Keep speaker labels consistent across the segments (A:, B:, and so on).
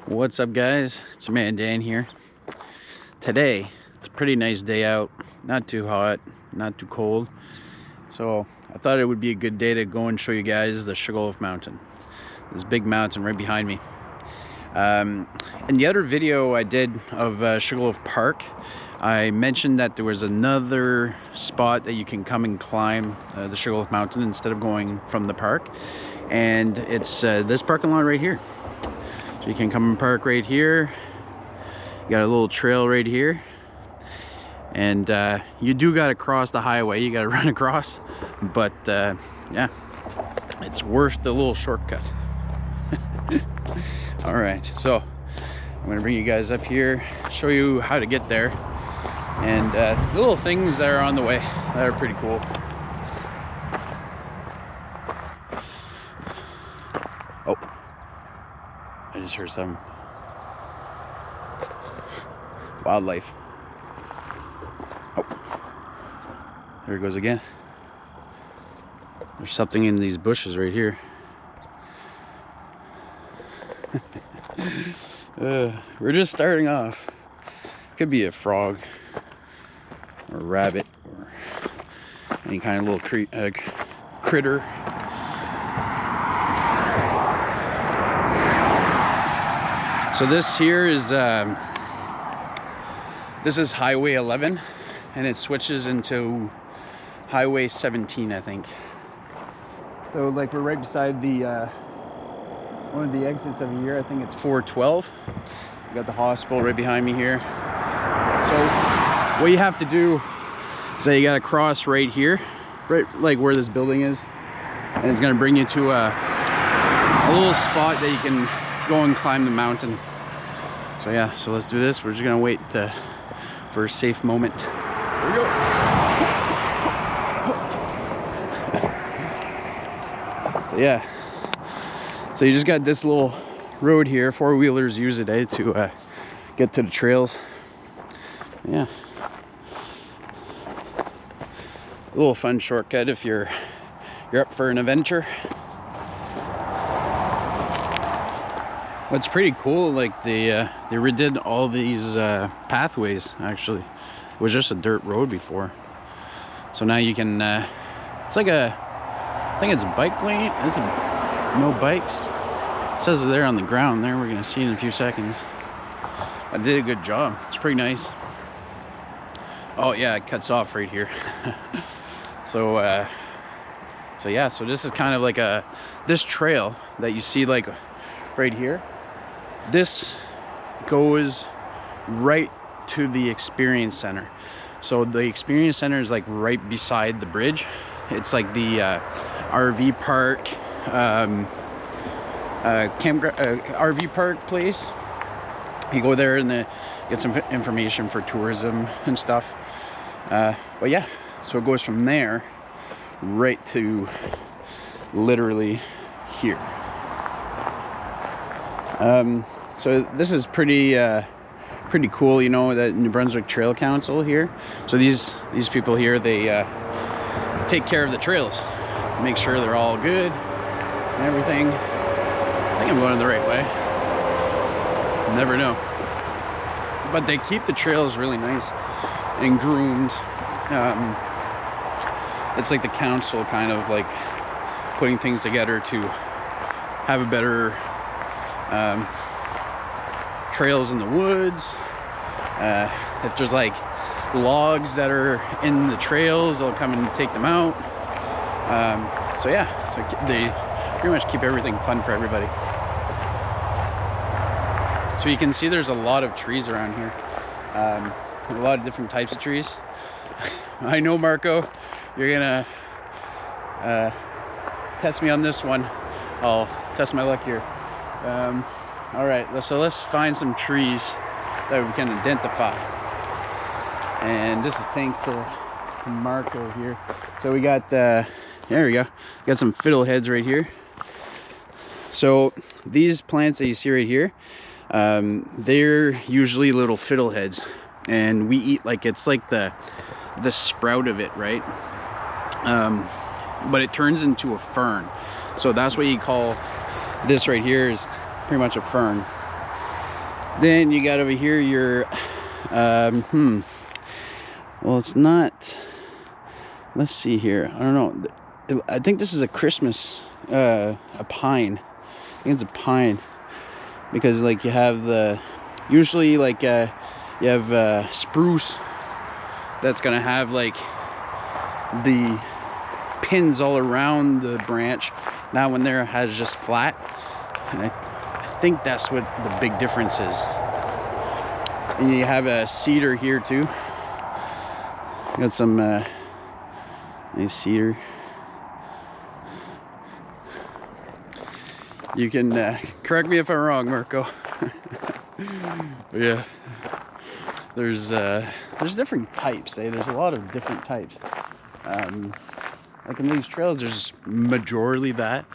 A: What's up, guys? It's your man Dan here. Today it's a pretty nice day out, not too hot, not too cold, so I thought it would be a good day to go and show you guys the Sugarloaf Mountain, this big mountain right behind me. In the other video I did of Sugarloaf Park, I mentioned that there was another spot that you can come and climb the Sugarloaf Mountain instead of going from the park, and it's this parking lot right here. So you can come and park right here. You got a little trail right here, and you do got to cross the highway. You got to run across, but yeah, it's worth the little shortcut. All right, so I'm gonna bring you guys up here, show you how to get there, and the little things that are on the way that are pretty cool. Oh, I just heard some wildlife. Oh, there it goes again. There's something in these bushes right here. We're just starting off. Could be a frog or a rabbit or any kind of little critter. So this here is this is Highway 11, and it switches into Highway 17, I think. So like we're right beside the one of the exits of here. I think it's 412. We got the hospital right behind me here. So what you have to do is that you got to cross right here, right like where this building is, and it's going to bring you to a little spot that you can go and climb the mountain. So yeah, so let's do this. We're just gonna wait for a safe moment. Here we go. So yeah, so you just got this little road here. Four-wheelers use it to get to the trails. Yeah, a little fun shortcut if you're up for an adventure. What's pretty cool, like they redid all these pathways. Actually, it was just a dirt road before, so now you can it's like I think it's a bike lane. It's no bikes. It says it there on the ground there. We're gonna see in a few seconds. I did a good job. It's pretty nice. Oh yeah, it cuts off right here. So yeah, so this is kind of like this trail that you see like right here. This goes right to the experience center. So the experience center is like right beside the bridge. It's like the RV park, RV park place. You go there and get some information for tourism and stuff. But yeah, so it goes from there right to literally here. So this is pretty cool, you know, that New Brunswick Trail Council here. So these people here, they take care of the trails, make sure they're all good and everything. I think I'm going the right way. Never know. But they keep the trails really nice and groomed. It's like the council kind of like putting things together to have a better trails in the woods. If there's like logs that are in the trails, they'll come and take them out. So yeah, so they pretty much keep everything fun for everybody. So you can see there's a lot of trees around here, a lot of different types of trees. I know, Marco, you're gonna test me on this one. I'll test my luck here. All right, so let's find some trees that we can identify. And this is thanks to Marco here. So we got, there we go. Got some fiddleheads right here. So these plants that you see right here, they're usually little fiddleheads, and we eat like it's like the sprout of it, right? But it turns into a fern. So that's what you call this right here, is pretty much a fern. Then you got over here your well, it's not, let's see here, I don't know, I think this is a Christmas, a pine. I think it's a pine, because like you have the, usually like you have spruce that's gonna have like the pins all around the branch. That one there has just flat, and I think that's what the big difference is. And you have a cedar here too. Got some nice cedar. You can correct me if I'm wrong, Marco. Yeah, there's different types. There's a lot of different types. Like in these trails, there's majority that,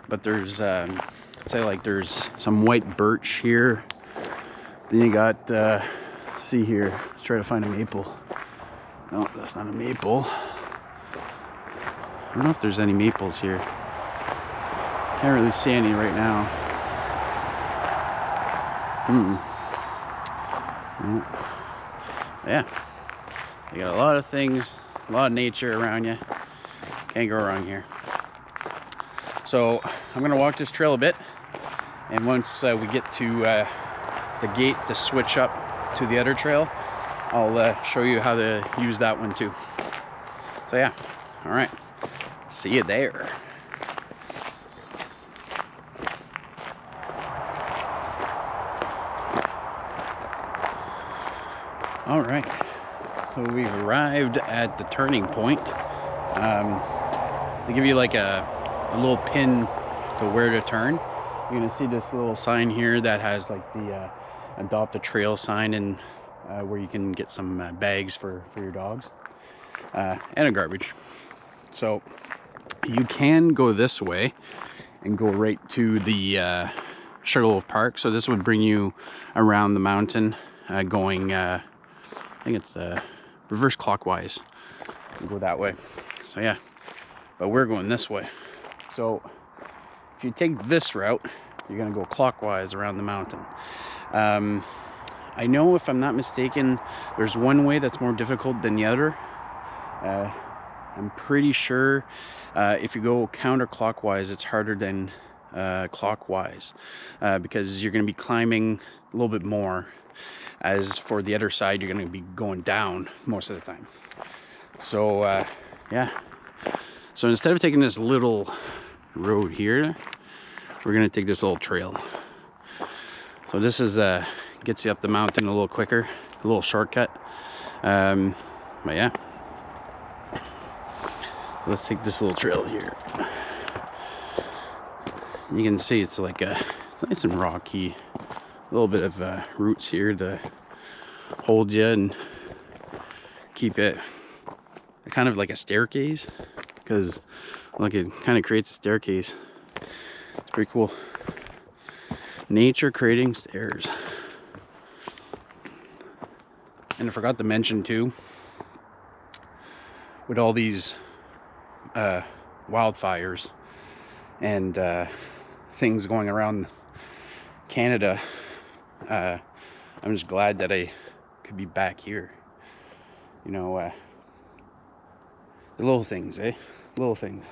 A: but there's say like there's some white birch here. Then you got see here. Let's try to find a maple. No, that's not a maple. I don't know if there's any maples here. Can't really see any right now. Yeah, you got a lot of things, a lot of nature around you. Can't go wrong here. So I'm gonna walk this trail a bit, and once we get to the gate to switch up to the other trail, I'll show you how to use that one too. So yeah, all right, see you there. All right, so we've arrived at the turning point. They give you like a little pin to where to turn. You're gonna see this little sign here that has like the adopt a trail sign, and where you can get some bags for your dogs and a garbage. So you can go this way and go right to the Sugarloaf Park. So this would bring you around the mountain, going I think it's reverse clockwise. Go that way. So yeah, but we're going this way. So if you take this route, you're gonna go clockwise around the mountain. I know, if I'm not mistaken, there's one way that's more difficult than the other. I'm pretty sure if you go counterclockwise, it's harder than clockwise, because you're going to be climbing a little bit more. As for the other side, you're going to be going down most of the time. So yeah, so instead of taking this little road here, we're going to take this little trail. So this is gets you up the mountain a little quicker, a little shortcut. But yeah, let's take this little trail here. You can see it's like it's nice and rocky. A little bit of roots here to hold you and keep it kind of like a staircase, because look, it kind of creates a staircase. It's pretty cool. Nature creating stairs. And I forgot to mention too, with all these wildfires and things going around Canada, I'm just glad that I could be back here. You know, the little things, little things.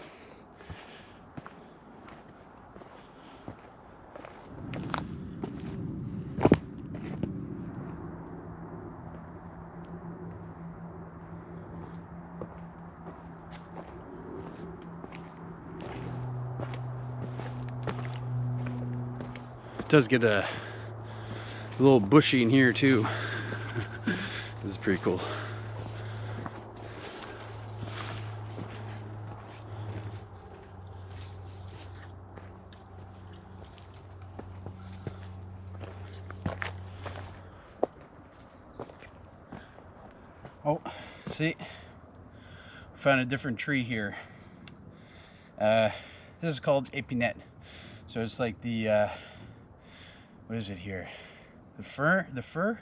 A: It does get a little bushy in here too. This is pretty cool. Oh, see, found a different tree here. This is called épinette. So it's like the what is it here? The fir?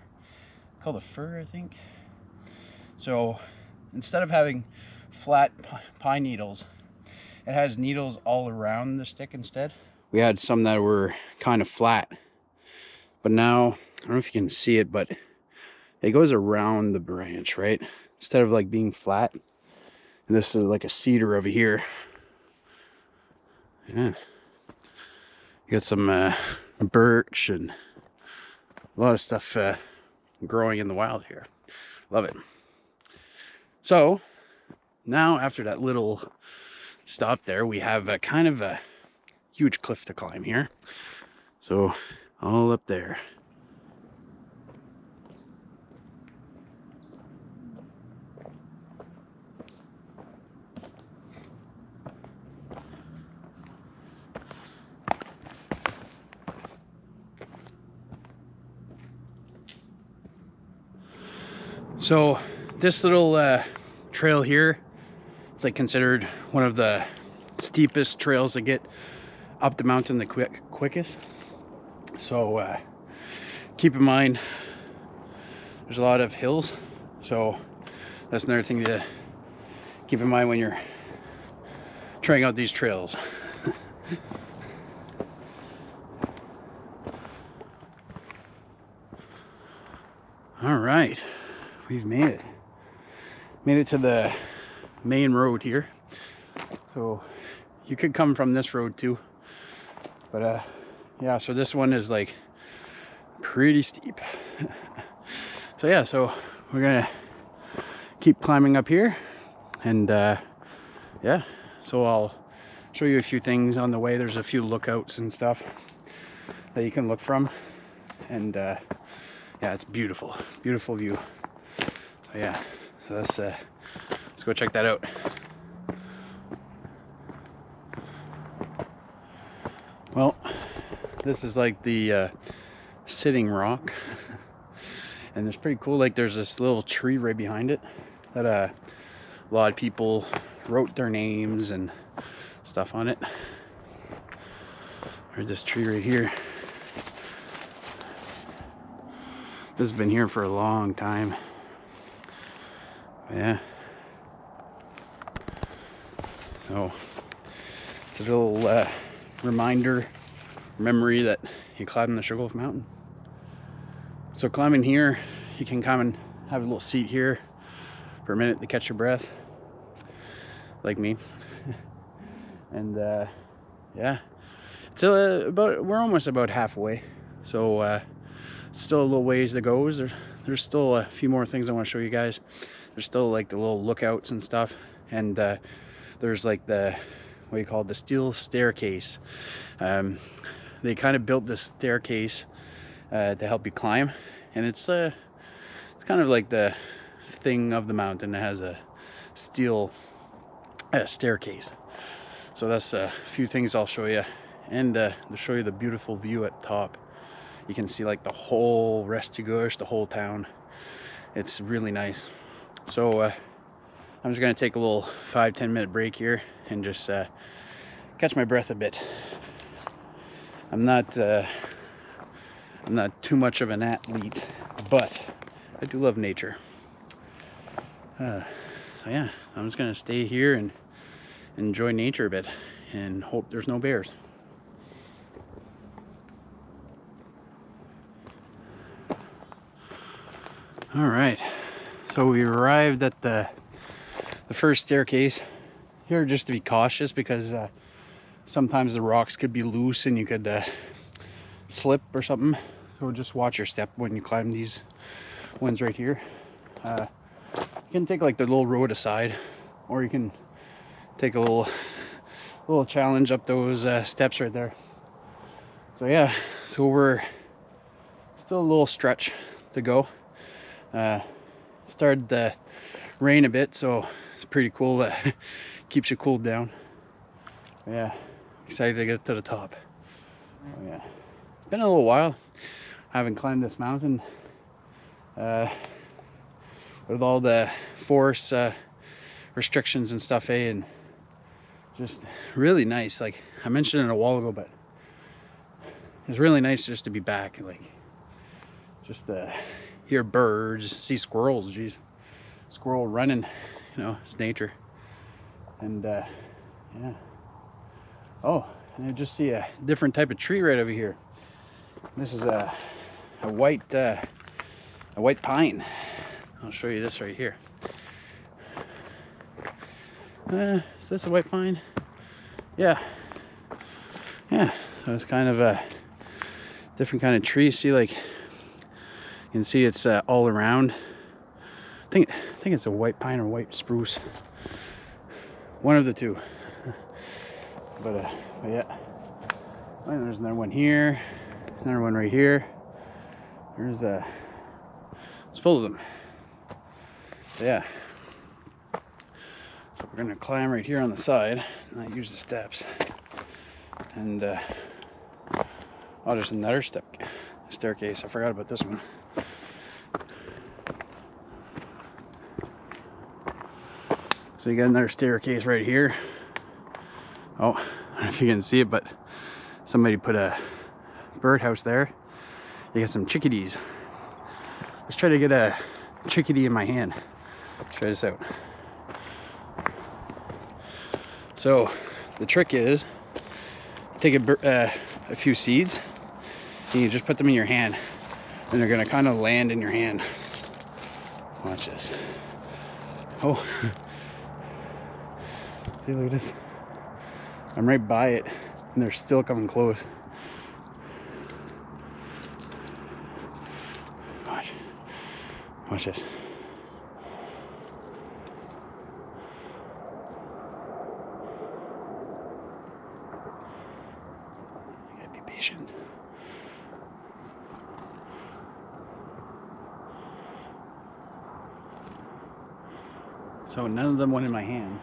A: Called a fir, I think. So instead of having flat pine needles, it has needles all around the stick instead. We had some that were kind of flat, But now, I don't know if you can see it, but it goes around the branch, right? Instead of like being flat. And this is like a cedar over here. Yeah. You got some birch and a lot of stuff growing in the wild here. Love it. So now after that little stop there, we have a kind of a huge cliff to climb here. So all up there. So this little trail here, it's like considered one of the steepest trails to get up the mountain the quickest. So keep in mind there's a lot of hills, so that's another thing to keep in mind when you're trying out these trails. All right, we've made it to the main road here. So you could come from this road too, but yeah, so this one is like pretty steep. So yeah, so we're gonna keep climbing up here, and yeah, so I'll show you a few things on the way. There's a few lookouts and stuff that you can look from, and yeah, it's beautiful view. So yeah, so let's go check that out. Well, this is like the sitting rock, and it's pretty cool. Like there's this little tree right behind it that a lot of people wrote their names and stuff on it. Or this tree right here. This has been here for a long time. Yeah. So it's a little memory that you climb the Sugarloaf Mountain. So climbing here, you can come and have a little seat here for a minute to catch your breath, like me. And yeah, it's we're almost about halfway, so still a little ways to go. There's still a few more things I want to show you guys. There's still like the little lookouts and stuff, and there's like the, what do you call it, the steel staircase. They kind of built this staircase to help you climb, and it's kind of like the thing of the mountain that has a steel staircase. So that's a few things I'll show you, and to show you the beautiful view at the top. You can see like the whole Restigouche, the whole town. It's really nice. So I'm just gonna take a little 5-10 minute break here and just catch my breath a bit. I'm not too much of an athlete, but I do love nature. So yeah, I'm just gonna stay here and enjoy nature a bit and hope there's no bears. All right, so we arrived at the first staircase here, just to be cautious, because sometimes the rocks could be loose and you could slip or something. So just watch your step when you climb these ones right here. You can take like the little road aside, or you can take a little challenge up those steps right there. So yeah, so we're still a little stretch to go. Started to rain a bit, so it's pretty cool. That keeps you cooled down. Yeah, excited to get to the top. Oh yeah, it's been a little while. I haven't climbed this mountain with all the forest restrictions and stuff, and just really nice. Like I mentioned it a while ago, but it's really nice just to be back. Like just hear birds, see squirrels. Geez, squirrel running, you know, it's nature. And yeah. Oh, and I just see a different type of tree right over here. This is a a white pine. I'll show you this right here. Is this a white pine? Yeah. So it's kind of a different kind of tree. See, like, you can see it's all around. I think it's a white pine or white spruce. One of the two. But yeah. Oh, there's another one here. Another one right here. There's it's full of them. So yeah. So we're gonna climb right here on the side, not use the steps. And oh, there's another staircase. I forgot about this one. So you got another staircase right here. Oh, I don't know if you can see it, but somebody put a birdhouse there. You got some chickadees. Let's try to get a chickadee in my hand. Let's try this out. So the trick is take a few seeds and you just put them in your hand, and they're gonna kind of land in your hand. Watch this. Oh, see, look at this. I'm right by it and they're still coming close. Watch this. You gotta be patient. So none of them went in my hand.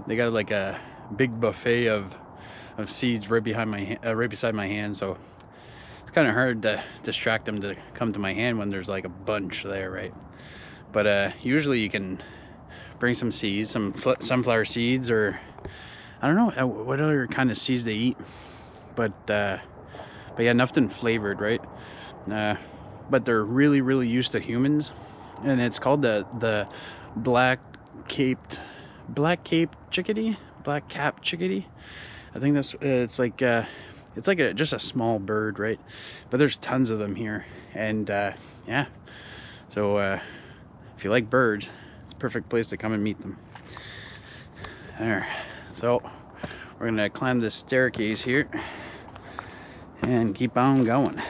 A: They got like a big buffet of seeds right behind my right beside my hand, so it's kind of hard to distract them to come to my hand when there's like a bunch there, right? But usually you can bring some seeds, some sunflower seeds, or I don't know what other kind of seeds they eat, but yeah, nothing flavored, right? But they're really used to humans, and it's called the black cap chickadee. I think that's it's like just a small bird, right? But there's tons of them here, and yeah. So if you like birds, it's a perfect place to come and meet them. There. So we're gonna climb this staircase here and keep on going.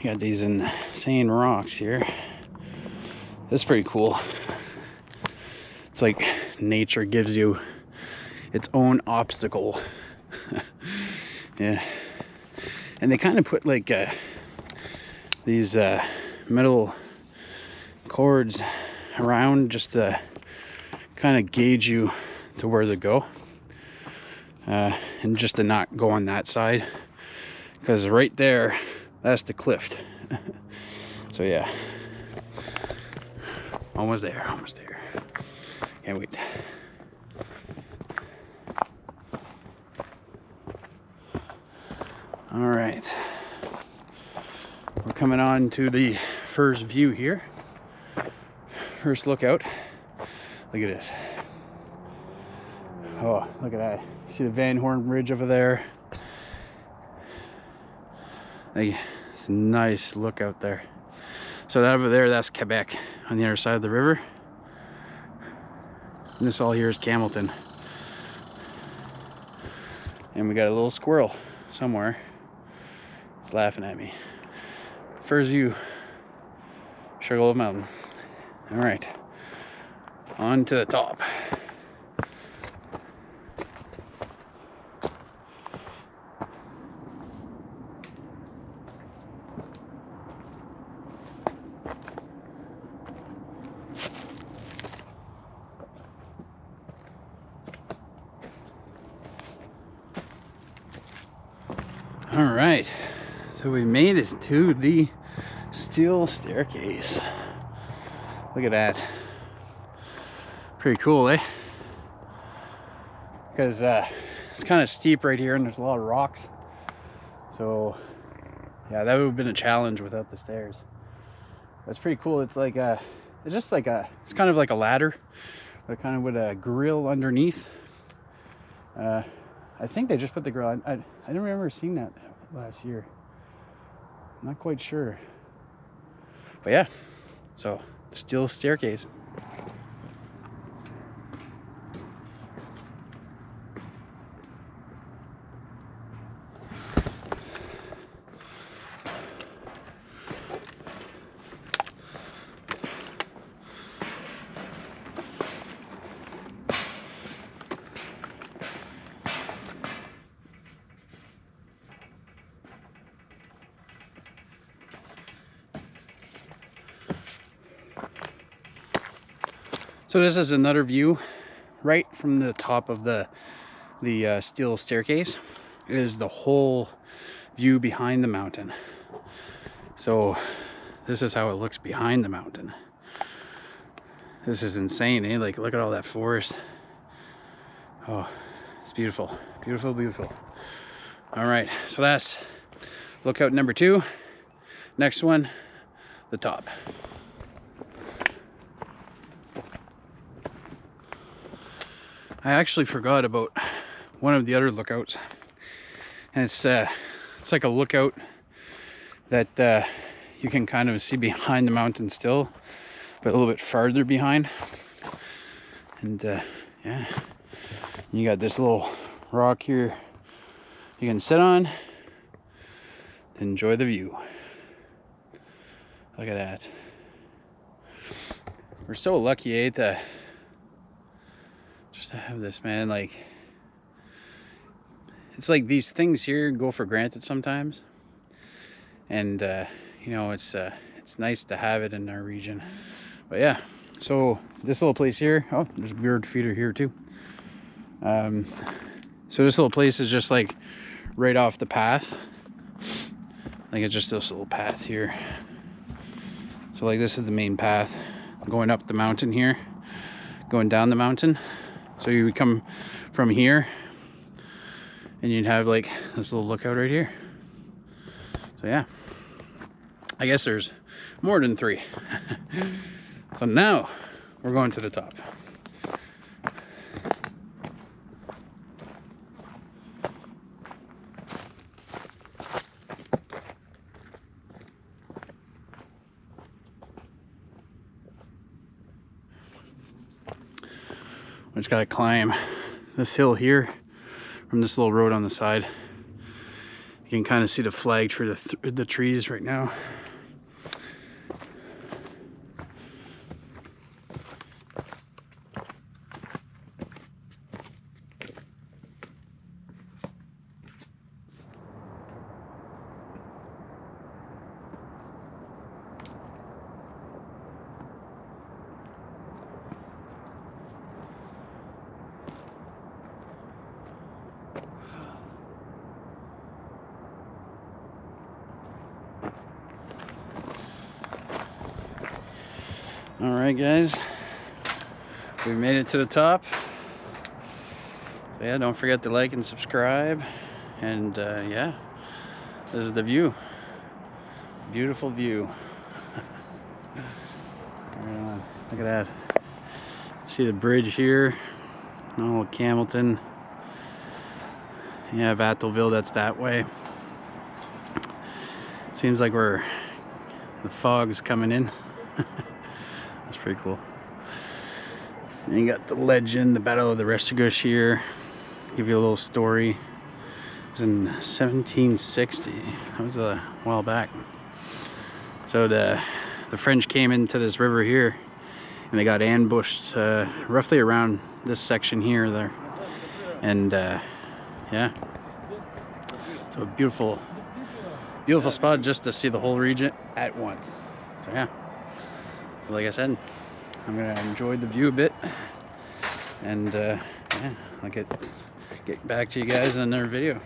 A: Got these insane rocks here. This is pretty cool. It's like nature gives you its own obstacle. Yeah. And they kind of put like these metal cords around just to kind of gauge you to where to go, and just to not go on that side, because right there, that's the cliff. So yeah, almost there. Can't wait. All right, we're coming on to the first view here. First lookout. Look at this. Oh, look at that. See the Van Horn Ridge over there? Like, it's a nice look out there. So that over there, that's Quebec on the other side of the river. And this all here is Campbellton. And we got a little squirrel somewhere. It's laughing at me. First view, Sugarloaf Mountain. All right, on to the top. All right, so we made it to the steel staircase. Look at that. Pretty cool, eh? Because it's kind of steep right here and there's a lot of rocks. So yeah, that would have been a challenge without the stairs. It's pretty cool. It's like it's just like it's kind of like a ladder, but kind of with a grill underneath. I think they just put the grill on. I don't remember seeing that last year. I'm not quite sure. But yeah, so steel staircase. So this is another view right from the top of the steel staircase. It is the whole view behind the mountain. So this is how it looks behind the mountain. This is insane, eh? Like, look at all that forest. Oh, it's beautiful, beautiful, beautiful. All right, so that's lookout number 2. Next one, the top. I actually forgot about one of the other lookouts, and it's like a lookout that you can kind of see behind the mountain still, but a little bit farther behind. And yeah, you got this little rock here you can sit on to enjoy the view. Look at that. We're so lucky, eh, to have this, man. Like, it's like these things here go for granted sometimes, and you know, it's nice to have it in our region. But yeah, so this little place here, oh, there's a bird feeder here too. So this little place is just like right off the path. Like, it's just this little path here. So like, this is the main path going up the mountain here, going down the mountain. So you would come from here and you'd have like this little lookout right here. So yeah, I guess there's more than 3. So now we're going to the top. I just gotta climb this hill here from this little road on the side. You can kind of see the flag through the trees right now. All right, guys, we made it to the top. So yeah, don't forget to like and subscribe. And yeah, this is the view. Beautiful view. Look at that. See the bridge here. Oh, Campbellton. Yeah, Vattelville, that's that way. Seems like the fog's coming in. That's pretty cool. And you got the legend, the Battle of the Restigouche here. Give you a little story. It was in 1760. That was a while back. So the French came into this river here, and they got ambushed roughly around this section here, there. And yeah, so a beautiful spot just to see the whole region at once. So yeah, so like I said, I'm gonna enjoy the view a bit, and yeah, I'll get back to you guys in another video.